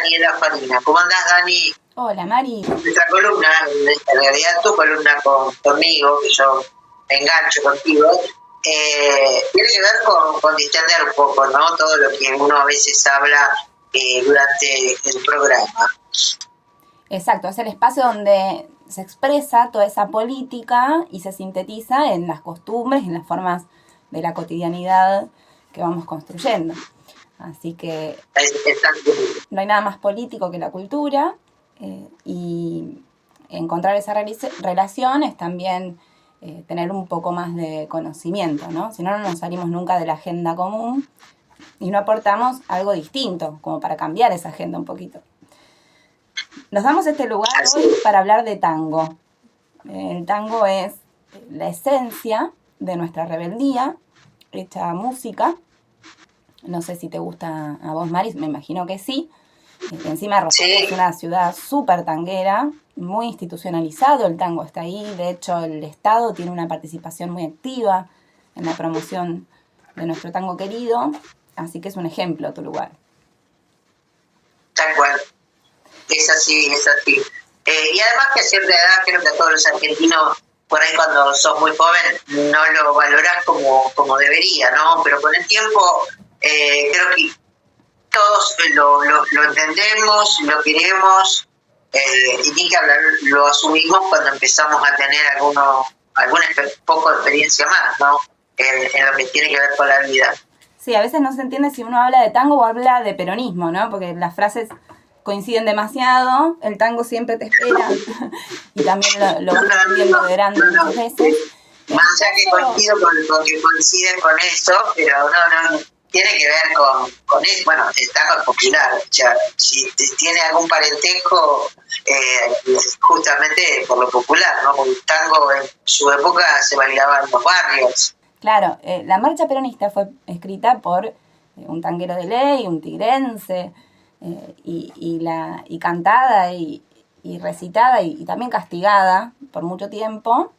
Daniela Farina. ¿Cómo andás, Dani? Hola, Mari. Nuestra columna, en realidad tu columna conmigo, que yo me engancho contigo, tiene que ver con distender un poco, ¿no? Todo lo que uno a veces habla durante el programa. Exacto, es el espacio donde se expresa toda esa política y se sintetiza en las costumbres, en las formas de la cotidianidad que vamos construyendo. Así que no hay nada más político que la cultura, y encontrar esa relación es también tener un poco más de conocimiento, ¿no? Si no, no nos salimos nunca de la agenda común y no aportamos algo distinto, como para cambiar esa agenda un poquito. Nos damos este lugar hoy para hablar de tango. El tango es la esencia de nuestra rebeldía, hecha música. No sé si te gusta a vos, Maris, me imagino que sí. Encima Rosario es una ciudad súper tanguera, muy institucionalizado, el tango está ahí. De hecho, el Estado tiene una participación muy activa en la promoción de nuestro tango querido. Así que es un ejemplo tu lugar. Tal cual. Es así, es así. Y además que a cierta edad, creo que a todos los argentinos, por ahí cuando sos muy joven, no lo valorás como debería, ¿no? Pero con el tiempo, creo que todos lo entendemos, lo queremos, y ni que hablar, lo asumimos cuando empezamos a tener alguna poco de experiencia más, ¿no? En lo que tiene que ver con la vida. Sí, a veces no se entiende si uno habla de tango o habla de peronismo, ¿no? Porque las frases coinciden demasiado, el tango siempre te espera, y también lo vas viendo de grande muchas veces. Más allá que coincido con que coinciden con eso, pero no tiene que ver con eso. Bueno, el tango es popular, o sea, si tiene algún parentesco, justamente por lo popular, ¿no? Porque el tango en su época se bailaba en los barrios. Claro, la marcha peronista fue escrita por un tanguero de ley, un tigrense, y cantada y recitada y también castigada por mucho tiempo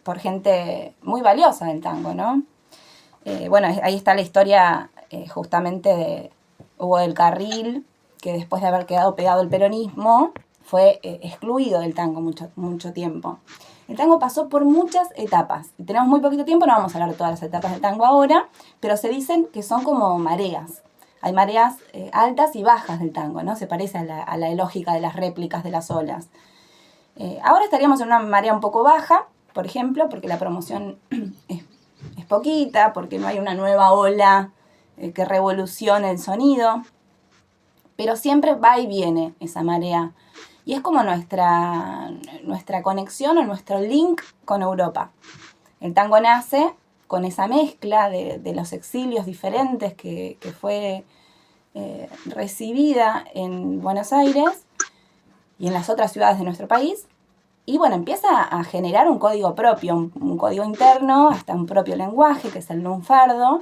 por gente muy valiosa del tango, ¿no? Bueno, ahí está la historia justamente de Hugo del Carril, que después de haber quedado pegado el peronismo, fue excluido del tango mucho tiempo. El tango pasó por muchas etapas. Y tenemos muy poquito tiempo, no vamos a hablar de todas las etapas del tango ahora, pero se dicen que son como mareas. Hay mareas altas y bajas del tango, ¿no? Se parece a la lógica de las réplicas de las olas. Ahora estaríamos en una marea un poco baja, por ejemplo, porque la promoción es poquita, porque no hay una nueva ola que revolucione el sonido. Pero siempre va y viene esa marea. Y es como nuestra conexión o nuestro link con Europa. El tango nace con esa mezcla de los exilios diferentes que fue recibida en Buenos Aires y en las otras ciudades de nuestro país. Y bueno, empieza a generar un código propio, un código interno, hasta un propio lenguaje, que es el lunfardo.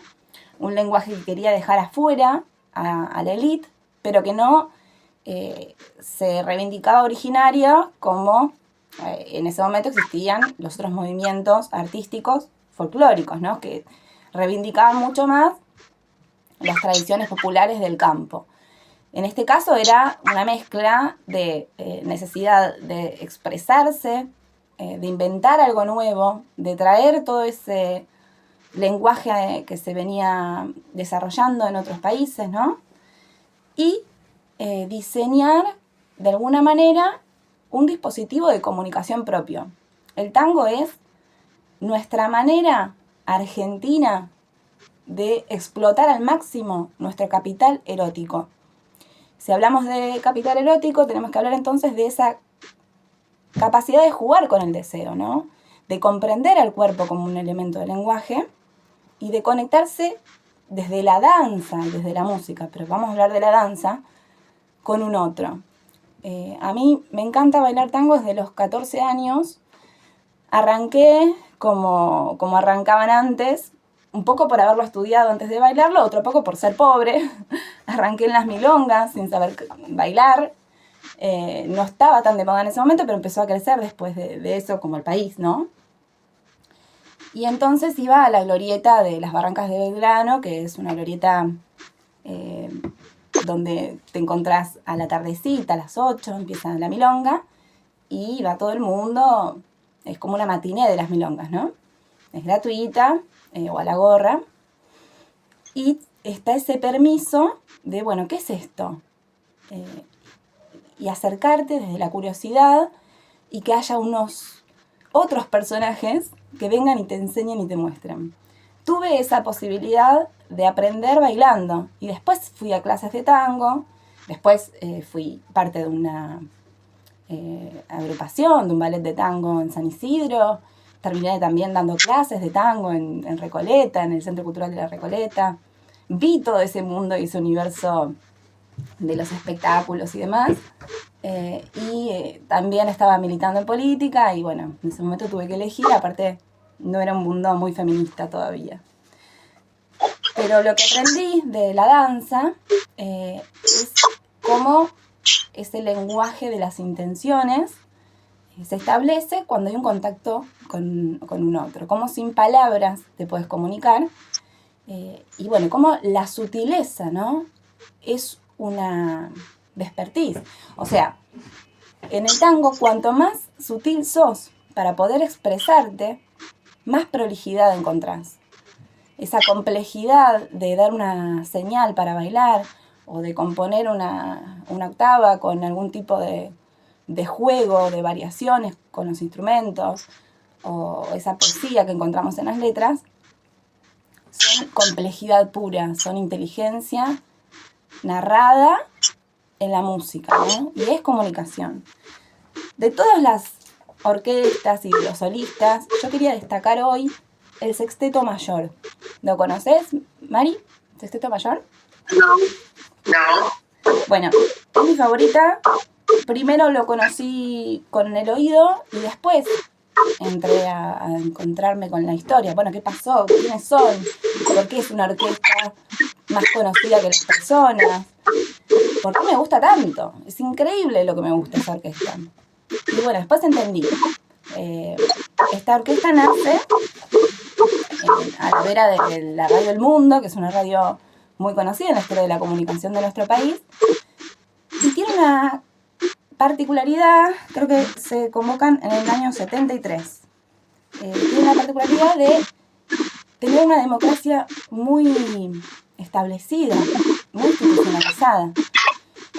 Un lenguaje que quería dejar afuera a la élite, pero que no se reivindicaba originaria como en ese momento existían los otros movimientos artísticos folclóricos, ¿no? Que reivindicaban mucho más las tradiciones populares del campo. En este caso era una mezcla de necesidad de expresarse, de inventar algo nuevo, de traer todo ese lenguaje que se venía desarrollando en otros países, ¿no? Y diseñar de alguna manera un dispositivo de comunicación propio. El tango es nuestra manera argentina de explotar al máximo nuestro capital erótico. Si hablamos de capital erótico, tenemos que hablar entonces de esa capacidad de jugar con el deseo, ¿no? De comprender al cuerpo como un elemento del lenguaje y de conectarse desde la danza y desde la música, pero vamos a hablar de la danza con un otro. A mí me encanta bailar tango desde los 14 años. Arranqué como arrancaban antes, un poco por haberlo estudiado antes de bailarlo, otro poco por ser pobre. Arranqué en las milongas sin saber bailar. No estaba tan de moda en ese momento, pero empezó a crecer después de eso, como el país, ¿no? Y entonces iba a la glorieta de las Barrancas de Belgrano, que es una glorieta donde te encontrás a la tardecita, a las 8, empieza la milonga, y va todo el mundo, es como una matiné de las milongas, ¿no? Es gratuita, o a la gorra, y está ese permiso de, bueno, ¿qué es esto? Y acercarte desde la curiosidad y que haya unos otros personajes que vengan y te enseñen y te muestren. Tuve esa posibilidad de aprender bailando y después fui a clases de tango, después fui parte de una agrupación, de un ballet de tango en San Isidro, terminé también dando clases de tango en Recoleta, en el Centro Cultural de la Recoleta, vi todo ese mundo y ese universo de los espectáculos y demás, y también estaba militando en política y bueno, en ese momento tuve que elegir, aparte no era un mundo muy feminista todavía. Pero lo que aprendí de la danza es cómo ese lenguaje de las intenciones se establece cuando hay un contacto con un otro, cómo sin palabras te puedes comunicar, y bueno, cómo la sutileza, ¿no? Es una despertiz. O sea, en el tango, cuanto más sutil sos para poder expresarte, más prolijidad encontrás. Esa complejidad de dar una señal para bailar o de componer una octava con algún tipo de juego, de variaciones con los instrumentos, o esa poesía que encontramos en las letras, son complejidad pura, son inteligencia narrada en la música, ¿no? Y es comunicación. De todas las orquestas y de los solistas, yo quería destacar hoy el Sexteto Mayor. ¿Lo conoces, Mari? ¿Sexteto Mayor? No. Bueno, es mi favorita. Primero lo conocí con el oído y después entré a encontrarme con la historia. Bueno, ¿qué pasó? ¿Quiénes son? ¿Por qué es una orquesta más conocida que las personas? ¿Por qué me gusta tanto? Es increíble lo que me gusta esa orquesta. Y bueno, después entendí. Esta orquesta nace a la vera de la Radio El Mundo, que es una radio muy conocida en la historia de la comunicación de nuestro país. Y tiene una particularidad, creo que se convocan en el año 73. Tiene una particularidad de tener una democracia muy establecida, muy institucionalizada.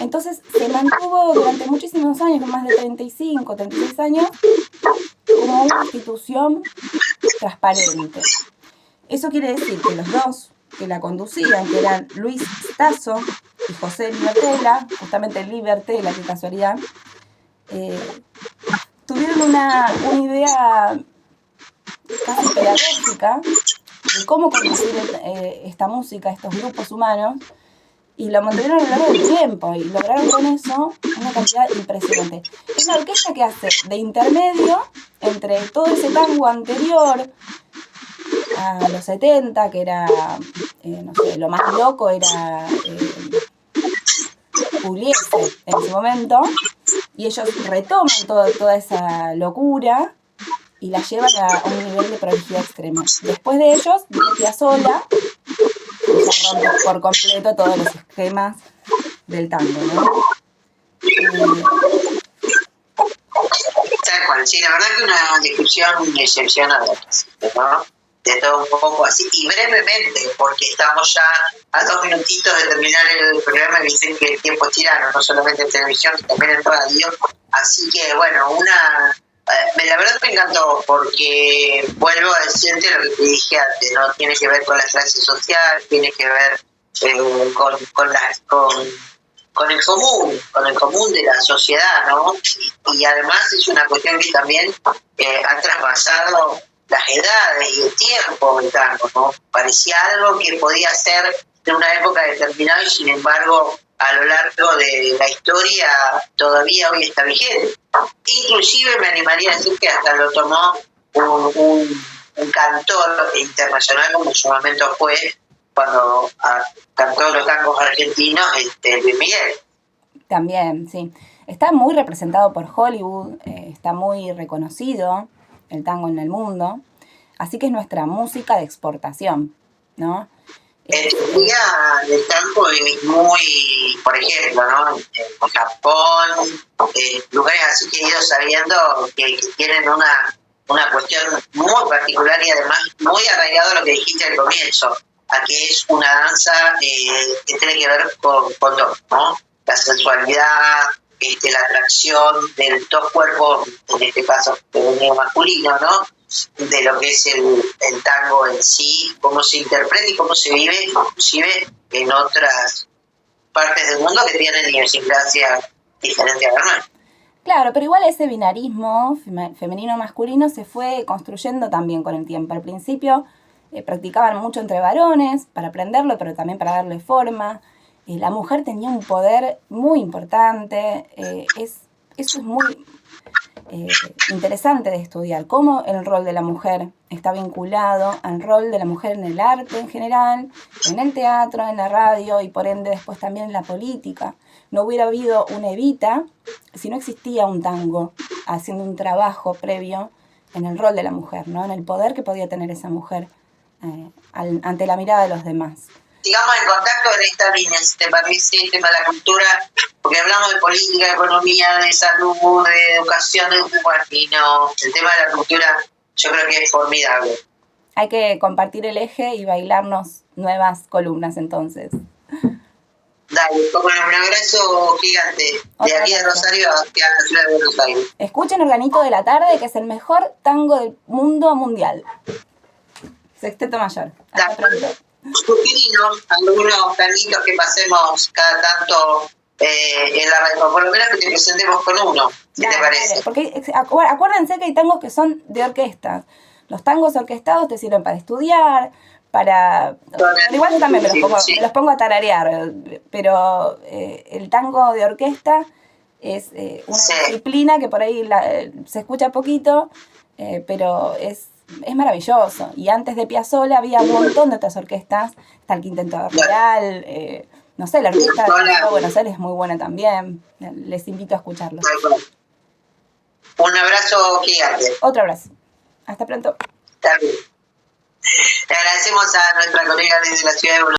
Entonces se mantuvo durante muchísimos años, con más de 35, 36 años, como una institución transparente. Eso quiere decir que los dos que la conducían, que eran Luis Stasso y José Libertela, justamente Libertela, qué casualidad, tuvieron una idea casi pedagógica de cómo conducir esta música, estos grupos humanos, y lo mantuvieron a lo largo del tiempo y lograron con eso una cantidad impresionante. Es una orquesta que hace de intermedio entre todo ese tango anterior a los 70, que era, no sé, lo más loco era Pugliese en ese momento, y ellos retoman toda esa locura y la llevan a un nivel de prolijidad extrema. Después de ellos, viene Piazzolla, y se rompe por completo todos los esquemas del tango, ¿no? Tal cual, sí, la verdad que una discusión excepcional, ¿no? De todo un poco así, y brevemente, porque estamos ya a 2 minutitos de terminar el programa y dicen que el tiempo es tirano, no solamente en televisión, sino también en radio. Así que, bueno, la verdad me encantó, porque vuelvo a decirte lo que te dije antes, ¿no? Tiene que ver con la clase social, tiene que ver con el común de la sociedad, ¿no? Y además es una cuestión que también ha traspasado las edades y el tiempo del tango, ¿no? Parecía algo que podía ser de una época determinada y sin embargo a lo largo de la historia todavía hoy está vigente. Inclusive me animaría a decir que hasta lo tomó un cantor internacional, como en su momento fue cuando cantó los tangos argentinos, Luis Miguel. También, sí. Está muy representado por Hollywood, está muy reconocido el tango en el mundo, así que es nuestra música de exportación, ¿no? En teoría, el tango es muy, por ejemplo, ¿no? En Japón, lugares así que he ido sabiendo que tienen una cuestión muy particular y además muy arraigado a lo que dijiste al comienzo, a que es una danza que tiene que ver con todo, ¿no? La sensualidad, la atracción de dos cuerpos, en este caso femenino masculino, ¿no? De lo que es el tango en sí, cómo se interpreta y cómo se vive, inclusive en otras partes del mundo que tienen idiosincrasia diferente a la nuestra. Claro, pero igual ese binarismo femenino-masculino se fue construyendo también con el tiempo. Al principio practicaban mucho entre varones para aprenderlo, pero también para darle forma. La mujer tenía un poder muy importante. Eso es muy interesante de estudiar, cómo el rol de la mujer está vinculado al rol de la mujer en el arte en general, en el teatro, en la radio y por ende después también en la política. No hubiera habido una Evita si no existía un tango haciendo un trabajo previo en el rol de la mujer, ¿no? En el poder que podía tener esa mujer ante la mirada de los demás. Sigamos en contacto en esta línea, si te parece, el tema de la cultura, porque hablamos de política, de economía, de salud, de educación, y no, el tema de la cultura yo creo que es formidable. Hay que compartir el eje y bailarnos nuevas columnas entonces. Dale, bueno, un abrazo gigante de aquí de Rosario hacia la ciudad de Buenos Aires. Escuchen Organito de la Tarde, que es el mejor tango del mundo mundial. Sexteto Mayor. Hasta pronto. Sugerinos algunos tanguitos que pasemos cada tanto en la radio, por lo menos que te presentemos con uno, si te parece. Dale, porque acuérdense que hay tangos que son de orquestas. Los tangos orquestados te sirven para estudiar, igual yo también me los pongo a tararear, pero el tango de orquesta es una disciplina que por ahí se escucha poquito, pero es maravilloso. Y antes de Piazzolla había un montón de otras orquestas. Está el Quinteto Real, no sé, la orquesta de Buenos Aires es muy buena también. Les invito a escucharlo. Un abrazo gigante. Otro abrazo. Hasta pronto. Está bien. Le agradecemos a nuestra colega desde la ciudad de Buenos Aires.